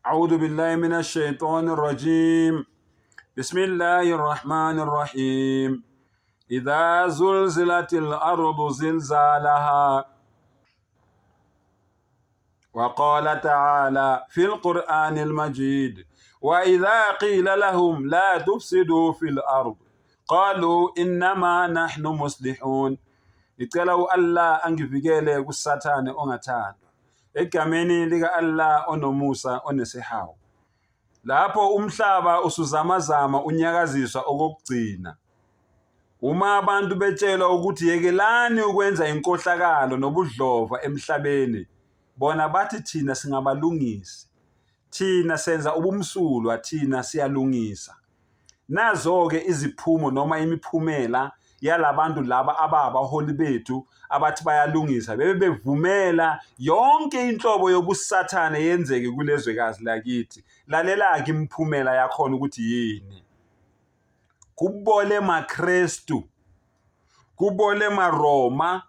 أعوذ بالله من الشيطان الرجيم. بسم الله الرحمن الرحيم. إذا زلزلت الأرض زلزالها وقال تعالى في القرآن المجيد وإذا قيل لهم لا تفسدوا في الأرض قالوا إنما نحن مصلحون. Ngicela u-Allah angivikele kusathane ongathandwa egameni lika Allah onomusa onesihawu. Lapho umhlaba usuzamazama unyakaziswa okugcina, uma abantu betshelwa ukuthi yekelani ukwenza inkohlakalo nobudlova emhlabeni, bona bathi thina singabalungisi, thina senza ubumsulwa, thina siyalungisa. Nazo-ke iziphumo noma imiphumela yalabantu laba abaholi bethu abathi bayalungisa, bebevumela yonke inhlobo yobusathane yenzeke kulezwekazi lakithi. Lalela-ke imiphumela yakhona ukuthi yini. Kubole maKristu, kubole maRoma,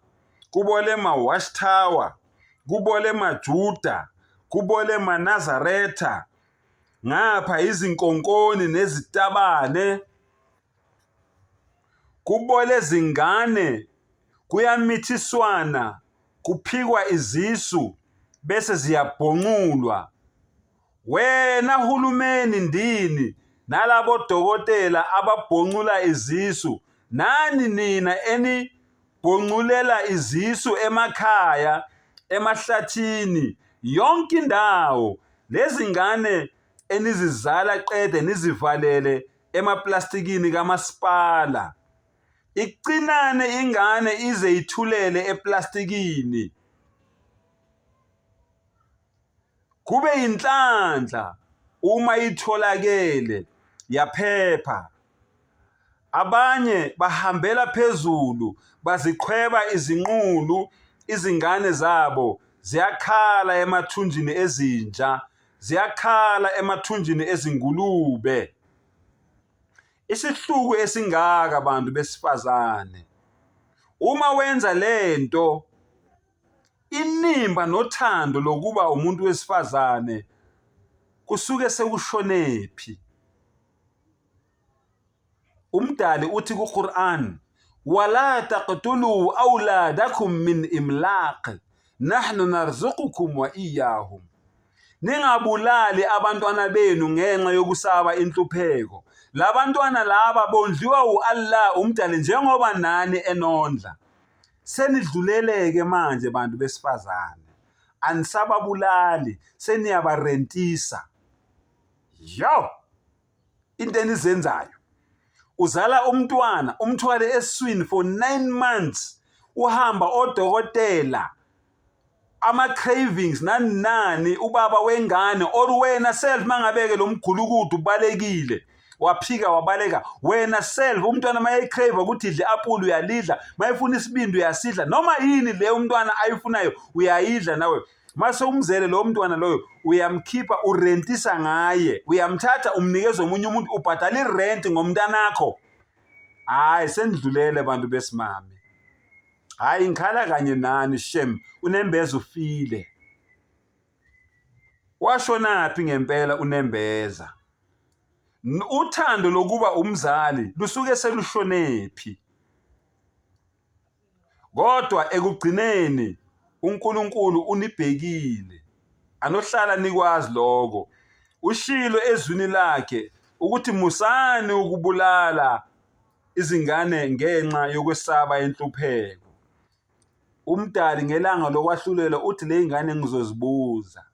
kubole maWatchtower, kubole maJuda, kubole maNazaretha, ngapha izinkonkoni nezitabane, kubole zingane, kuyamithiswana, kuphikwa izisu bese ziyabhonqulwa. Wena hulumeni ndini nalabo dokotela ababhonqula izisu, nani nina enibhonqulela izisu emakhaya, emahlathini, yonke indawo. Lezi ngane enizizala qede nizivalele emaplastikini kamasipala. Iqinane ingane ize ithulele eplastikini, kube inhlanhla uma itholakele yaphepha. Abanye bahambela phezulu baziqhweba izinqulu, izingane zabo ziyakhala emathunjini ezinja, ziyakhala emathunjini ezingulube. Isihluku esingaka bantu besifazane. Uma wenza lento, inimba nothando lokuba umuntu wesifazane kusuke sekushonephi. Umdali uthi kuQuran, wala taqtulu awladakum min imlaq nahnu narzuqukum wa iyahum. Ningabulali abantwana benu ngenxa yokusaba inhlupheko. Labantwana laba bondliwa u-Allah umdali njengoba nani enondla. Senidluleleke manje bantu besifazane, anisababulali, seniyabarentisa. Yo, into enizenzayo, uzala umntwana umthwale eswini for 9 months, uhamba odokotela, ama-cravings nani ubaba wengane or wena self mangabeke lo mgulukudu ubalekile waphika wabaleka, wena self umntwana mayeyikrave ukuthi idle apple uyalidla, mayefuna isibindi uyasidla, noma yini le umntwana ayifunayo uyayidla nawe. Mase umzele lo mntwana loyo uyamkhipha, urentisa ngaye, uyamthatha umnikeza omunye umuntu, ubhadala irent ngomntanakho. Hayi, sendlulele bantu besimame. Hayi, ngikhala kanye nani shem, uNembeza ufile. Washonaphi ngempela uNembeza? Uthando lokuba umzali lusuke selushonephi. Kodwa ekugcineni uNkulunkulu unibhekile, anohlala nikwazi lokho. Ushilo ezwini lakhe ukuthi musani ukubulala izingane ngenxa yokwesaba inhlupheko. Umdali ngelanga lokwahlulela uthi le ngane ngizozibuza,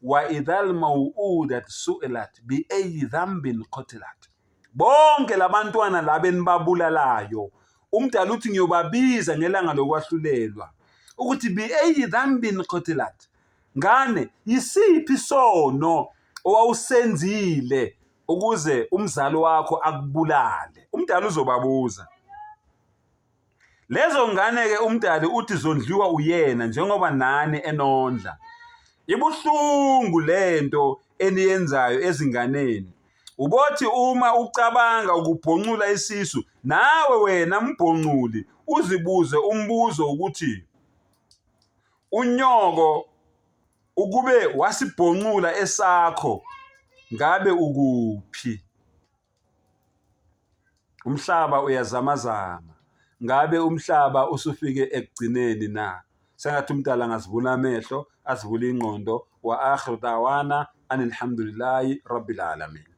wa idhal maw'udat su'ilat bi ayi dhanbin qutilat. Bonke labantwana laba enibabulalayo, umdali uthi ngiyobabiza ngelanga lokwahlulelwa ukuthi bi ayi dhanbin qutilat. Ngane, yisiphi isono owawusenzile ukuze umzali wakho akubulale? Umdali uzobabuza. Lezo ngane-ke umdali uthi zondliwa uyena njengoba nani enondla. Ibuhlungu lento eniyenzayo ezinganeni. Ubothi uma ucabanga ukubhonqula isisu, nawe wena mbhonquli uzibuze umbuzo ukuthi unyoko ukube wasibhonqula esakho, ngabe ukuphi? Umhlaba uyazamazama, ngabe umhlaba usufike ekugcineni na? Sengathi umdala angazivula amehlo, azivule ingqondo. Wa akhiru dawana anilhamdulillahi rabbil alamin.